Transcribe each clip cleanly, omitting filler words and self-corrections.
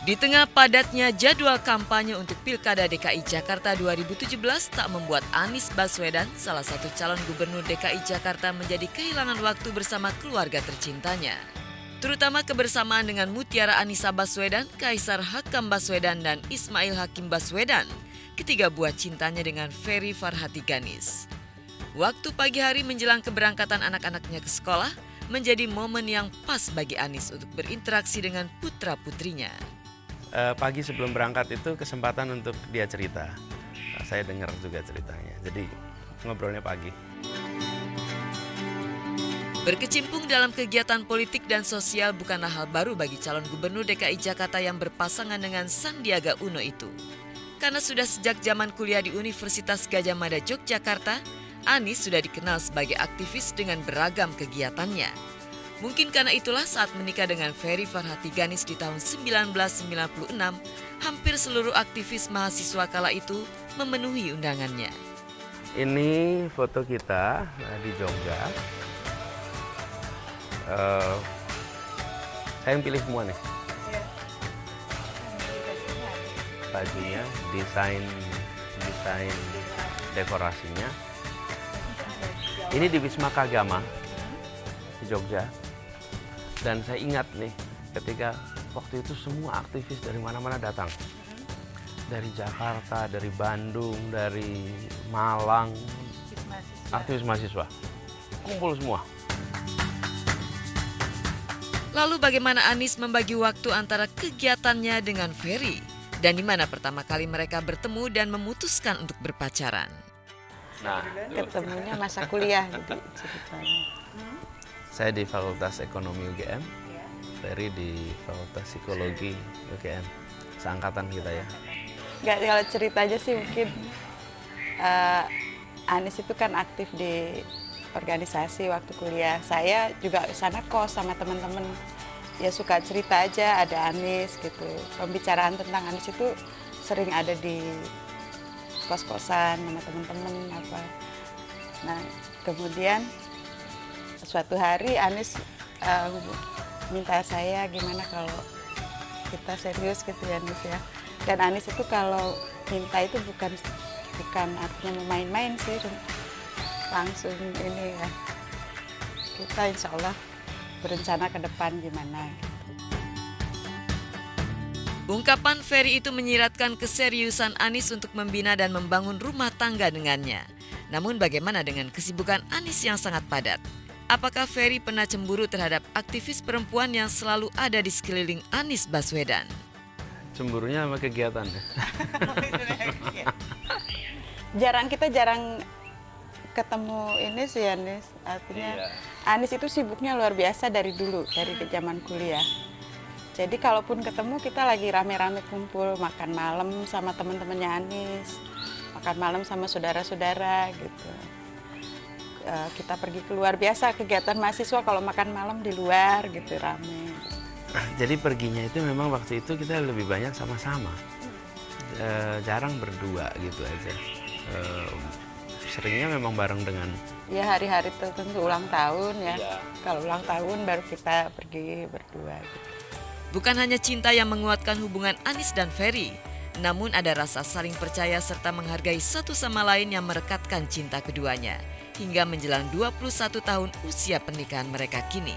Di tengah padatnya jadwal kampanye untuk Pilkada DKI Jakarta 2017 tak membuat Anies Baswedan, salah satu calon gubernur DKI Jakarta, menjadi kehilangan waktu bersama keluarga tercintanya. Terutama kebersamaan dengan Mutiara Anissa Baswedan, Kaisar Hakam Baswedan, dan Ismail Hakim Baswedan, ketiga buah cintanya dengan Ferry Farhati Ganis. Waktu pagi hari menjelang keberangkatan anak-anaknya ke sekolah menjadi momen yang pas bagi Anies untuk berinteraksi dengan putra-putrinya. Pagi sebelum berangkat itu kesempatan untuk dia cerita. Saya dengar juga ceritanya, jadi ngobrolnya pagi. Berkecimpung dalam kegiatan politik dan sosial bukanlah hal baru bagi calon gubernur DKI Jakarta yang berpasangan dengan Sandiaga Uno itu. Karena sudah sejak zaman kuliah di Universitas Gadjah Mada Yogyakarta, Anies sudah dikenal sebagai aktivis dengan beragam kegiatannya. Mungkin karena itulah saat menikah dengan Ferry Farhati Ganis di tahun 1996, hampir seluruh aktivis mahasiswa kala itu memenuhi undangannya. Ini foto kita di Jogja. Saya yang pilih semua nih. Bajunya, desain dekorasinya. Ini di Wisma Kagama di Jogja. Dan saya ingat nih, ketika waktu itu semua aktivis dari mana-mana datang. Dari Jakarta, dari Bandung, dari Malang, aktivis mahasiswa. Kumpul semua. Lalu bagaimana Anies membagi waktu antara kegiatannya dengan Ferry? Dan di mana pertama kali mereka bertemu dan memutuskan untuk berpacaran? Nah, Ketemunya masa kuliah gitu ceritanya. saya di Fakultas Ekonomi UGM, Ferry di Fakultas Psikologi UGM. Seangkatan kita ya. Nggak, kalau cerita aja sih mungkin Anies itu kan aktif di organisasi waktu kuliah. Saya juga sana kos sama teman-teman. Ya suka cerita aja, ada Anies gitu. Pembicaraan tentang Anies itu sering ada di kos-kosan sama teman-teman apa. Nah, kemudian suatu hari Anies minta saya gimana kalau kita serius gitu ya Anies ya. Dan Anies itu kalau minta itu bukan artinya mau main-main sih, langsung ini ya. Kita insya Allah berencana ke depan gimana. Ungkapan Ferry itu menyiratkan keseriusan Anies untuk membina dan membangun rumah tangga dengannya. Namun bagaimana dengan kesibukan Anies yang sangat padat? Apakah Ferry pernah cemburu terhadap aktivis perempuan yang selalu ada di sekeliling Anies Baswedan? Cemburunya sama kegiatan ya. Kita jarang ketemu ini sih Anies. Artinya Anies itu sibuknya luar biasa dari dulu, dari zaman kuliah. Jadi kalaupun ketemu kita lagi rame-rame kumpul, makan malam sama teman-temannya Anies, makan malam sama saudara-saudara gitu. Kita pergi keluar, biasa kegiatan mahasiswa kalau makan malam di luar gitu rame. Jadi perginya itu memang waktu itu kita lebih banyak sama-sama, jarang berdua gitu aja. Seringnya memang bareng dengan. Ya hari-hari tertentu ulang tahun ya. Kalau ulang tahun baru kita pergi berdua. Gitu. Bukan hanya cinta yang menguatkan hubungan Anies dan Ferry, namun ada rasa saling percaya serta menghargai satu sama lain yang merekatkan cinta keduanya hingga menjelang 21 tahun usia pernikahan mereka kini.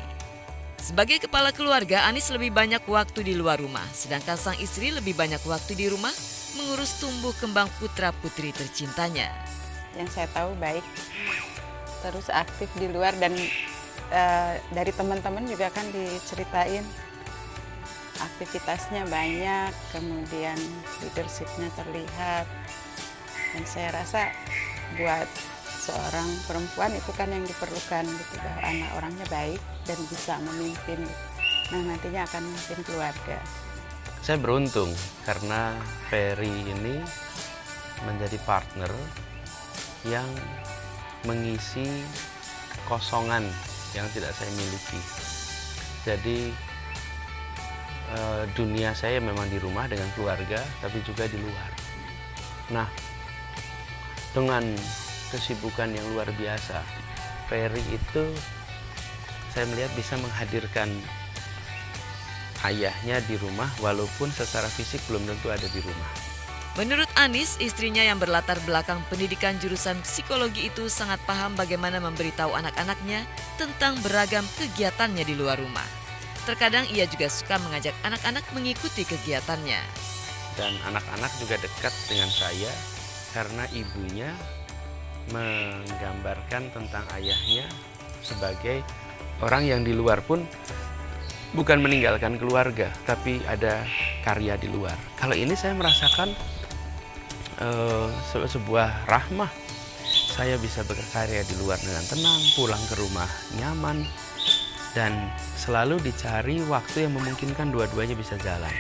Sebagai kepala keluarga, Anies lebih banyak waktu di luar rumah, sedangkan sang istri lebih banyak waktu di rumah mengurus tumbuh kembang putra-putri tercintanya. Yang saya tahu baik, terus aktif di luar dan dari teman-teman juga kan diceritain aktivitasnya banyak, kemudian leadership-nya terlihat. Dan saya rasa buat seorang perempuan itu kan yang diperlukan gitu, bahwa anak orangnya baik dan bisa memimpin. Nah, nantinya akan memimpin keluarga. Saya beruntung karena Ferry ini menjadi partner yang mengisi kosongan yang tidak saya miliki. Jadi dunia saya memang di rumah dengan keluarga, tapi juga di luar. Nah, dengan kesibukan yang luar biasa, Ferry itu saya melihat bisa menghadirkan ayahnya di rumah walaupun secara fisik belum tentu ada di rumah. Menurut Anis, istrinya yang berlatar belakang pendidikan jurusan psikologi itu sangat paham bagaimana memberitahu anak-anaknya tentang beragam kegiatannya di luar rumah. Terkadang ia juga suka mengajak anak-anak mengikuti kegiatannya. Dan anak-anak juga dekat dengan saya karena ibunya menggambarkan tentang ayahnya sebagai orang yang di luar pun bukan meninggalkan keluarga, tapi ada karya di luar. Kalau ini saya merasakan sebuah rahmah. Saya bisa berkarya di luar dengan tenang, pulang ke rumah nyaman, dan selalu dicari waktu yang memungkinkan dua-duanya bisa jalan.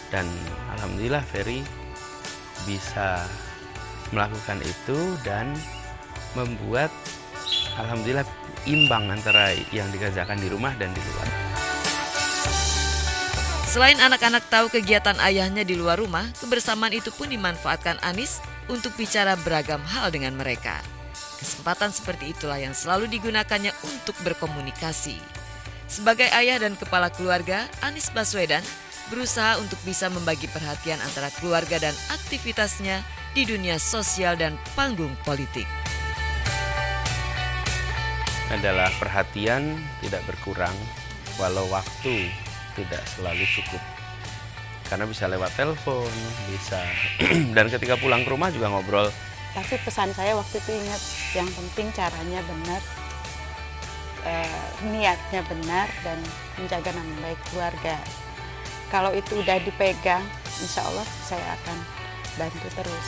Dan alhamdulillah Ferry bisa melakukan itu dan membuat alhamdulillah imbang antara yang dikerjakan di rumah dan di luar. Selain anak-anak tahu kegiatan ayahnya di luar rumah, kebersamaan itu pun dimanfaatkan Anis untuk bicara beragam hal dengan mereka. Kesempatan seperti itulah yang selalu digunakannya untuk berkomunikasi. Sebagai ayah dan kepala keluarga, Anies Baswedan berusaha untuk bisa membagi perhatian antara keluarga dan aktivitasnya di dunia sosial dan panggung politik. Adalah perhatian tidak berkurang walau waktu tidak selalu cukup. Karena bisa lewat telepon, bisa dan ketika pulang ke rumah juga ngobrol. Tapi pesan saya waktu itu ingat, yang penting caranya benar, niatnya benar, dan menjaga nama baik keluarga. Kalau itu udah dipegang, insya Allah saya akan bantu terus.